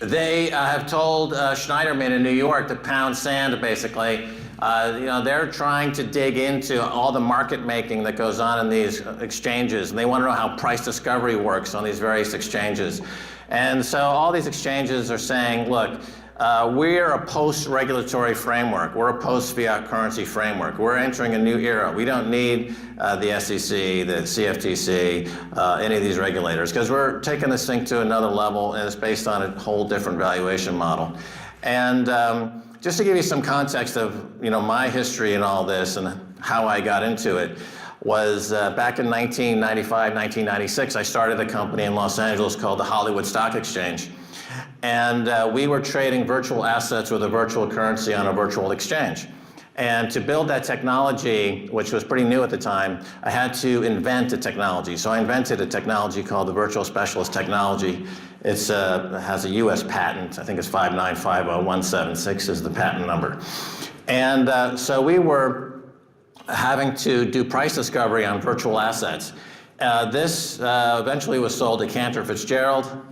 They have told Schneiderman in New York to pound sand, basically. They're trying to dig into all the market making that goes on in these exchanges, and they want to know how price discovery works on these various exchanges. And so all these exchanges are saying, look, we're a post-regulatory framework. We're a post-fiat currency framework. We're entering a new era. We don't need the SEC, the CFTC, any of these regulators, because we're taking this thing to another level, and it's based on a whole different valuation model. And just to give you some context of my history in all this and how I got into it, was back in 1995, 1996, I started a company in Los Angeles called the Hollywood Stock Exchange. And we were trading virtual assets with a virtual currency on a virtual exchange. And to build that technology, which was pretty new at the time, I had to invent a technology. So I invented a technology called the Virtual Specialist Technology. It has a US patent. I think it's 5950176 is the patent number. And so we were having to do price discovery on virtual assets. This eventually was sold to Cantor Fitzgerald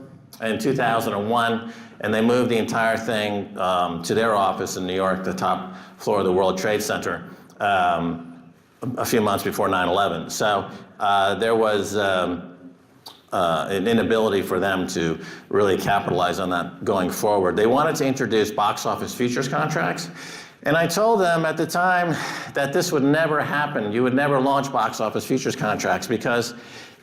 in 2001, and they moved the entire thing to their office in New York, the top floor of the World Trade Center, a few months before 9/11. So there was an inability for them to really capitalize on that going forward. They wanted to introduce box office futures contracts, and I told them at the time that this would never happen. You would never launch box office futures contracts because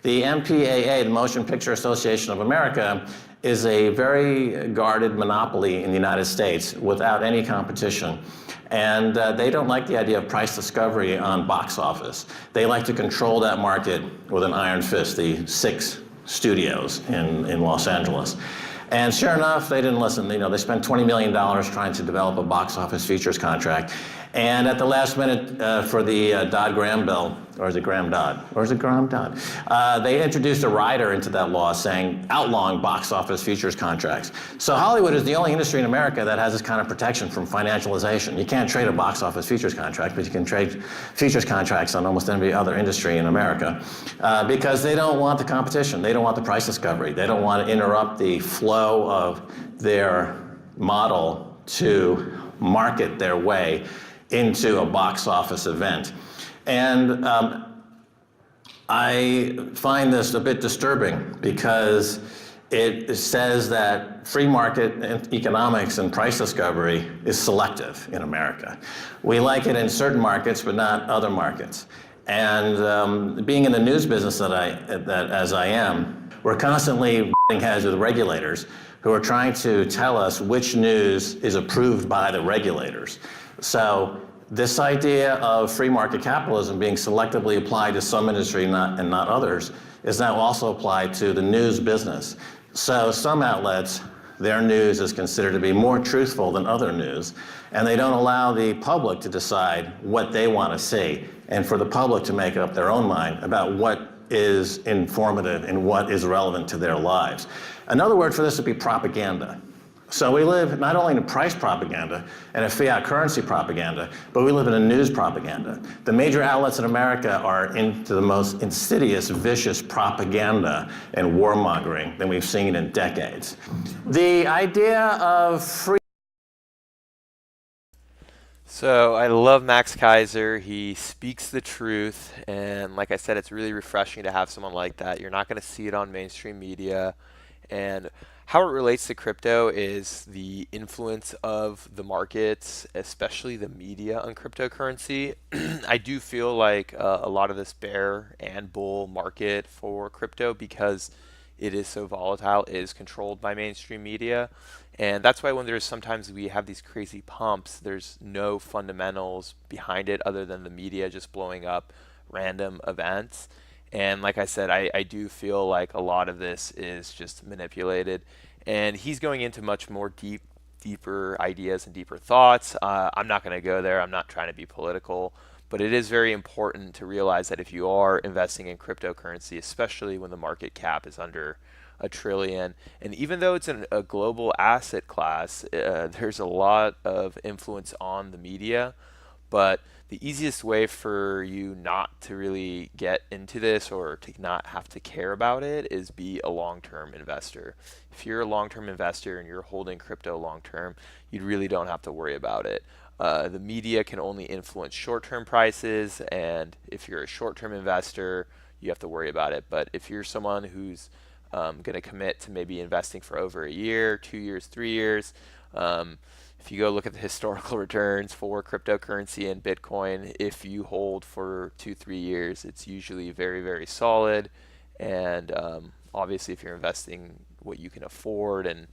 the MPAA, the Motion Picture Association of America, is a very guarded monopoly in the United States without any competition. And they don't like the idea of price discovery on box office. They like to control that market with an iron fist, the 6 studios in Los Angeles. And sure enough, they didn't listen. They spent $20 million trying to develop a box office futures contract. And at the last minute for the Dodd-Graham bill, or is it Graham-Dodd? Or is it Graham-Dodd? They introduced a rider into that law saying outlawing box office futures contracts. So Hollywood is the only industry in America that has this kind of protection from financialization. You can't trade a box office futures contract, but you can trade futures contracts on almost every other industry in America because they don't want the competition. They don't want the price discovery. They don't want to interrupt the flow of their model to market their way into a box office event. And I find this a bit disturbing because it says that free market economics and price discovery is selective in America. We like it in certain markets, but not other markets. And being in the news business as I am, we're constantly butting heads with regulators who are trying to tell us which news is approved by the regulators. So this idea of free market capitalism being selectively applied to some industry and not others is now also applied to the news business. So some outlets, their news is considered to be more truthful than other news, and they don't allow the public to decide what they want to see, and for the public to make up their own mind about what is informative and what is relevant to their lives. Another word for this would be propaganda. So we live not only in a price propaganda and a fiat currency propaganda, but we live in a news propaganda. The major outlets in America are into the most insidious, vicious propaganda and warmongering than we've seen in decades. The idea of free... So I love Max Keiser. He speaks the truth, and like I said, it's really refreshing to have someone like that. You're not going to see it on mainstream media. And how it relates to crypto is the influence of the markets, especially the media on cryptocurrency. I do feel like a lot of this bear and bull market for crypto, because it is so volatile, is controlled by mainstream media. And that's why when there's sometimes we have these crazy pumps, there's no fundamentals behind it other than the media just blowing up random events. And like I said, I do feel like a lot of this is just manipulated. And he's going into much more deeper ideas and deeper thoughts. I'm not going to go there. I'm not trying to be political. But it is very important to realize that if you are investing in cryptocurrency, especially when the market cap is under $1 trillion, and even though it's a global asset class, there's a lot of influence on the media. But the easiest way for you not to really get into this or to not have to care about it is be a long-term investor. If you're a long-term investor and you're holding crypto long-term, you really don't have to worry about it. The media can only influence short-term prices, and if you're a short-term investor, you have to worry about it. But if you're someone who's going to commit to maybe investing for over a year, 2 years, 3 years, if you go look at the historical returns for cryptocurrency and Bitcoin, if you hold for 2, 3 years, it's usually very, very solid. And obviously, if you're investing what you can afford and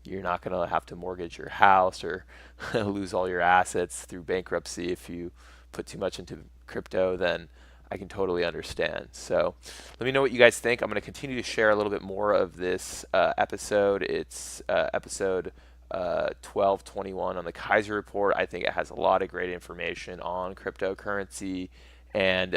you're not going to have to mortgage your house or lose all your assets through bankruptcy if you put too much into crypto, then I can totally understand. So let me know what you guys think. I'm going to continue to share a little bit more of this episode. It's episode 1221 on the Keiser report. I think it has a lot of great information on cryptocurrency and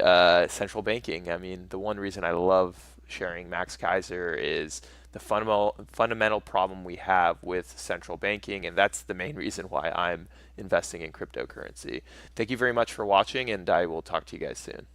central banking. I mean, the one reason I love sharing Max Keiser is the fundamental problem we have with central banking, and that's the main reason why I'm investing in cryptocurrency. Thank you very much for watching, and I will talk to you guys soon.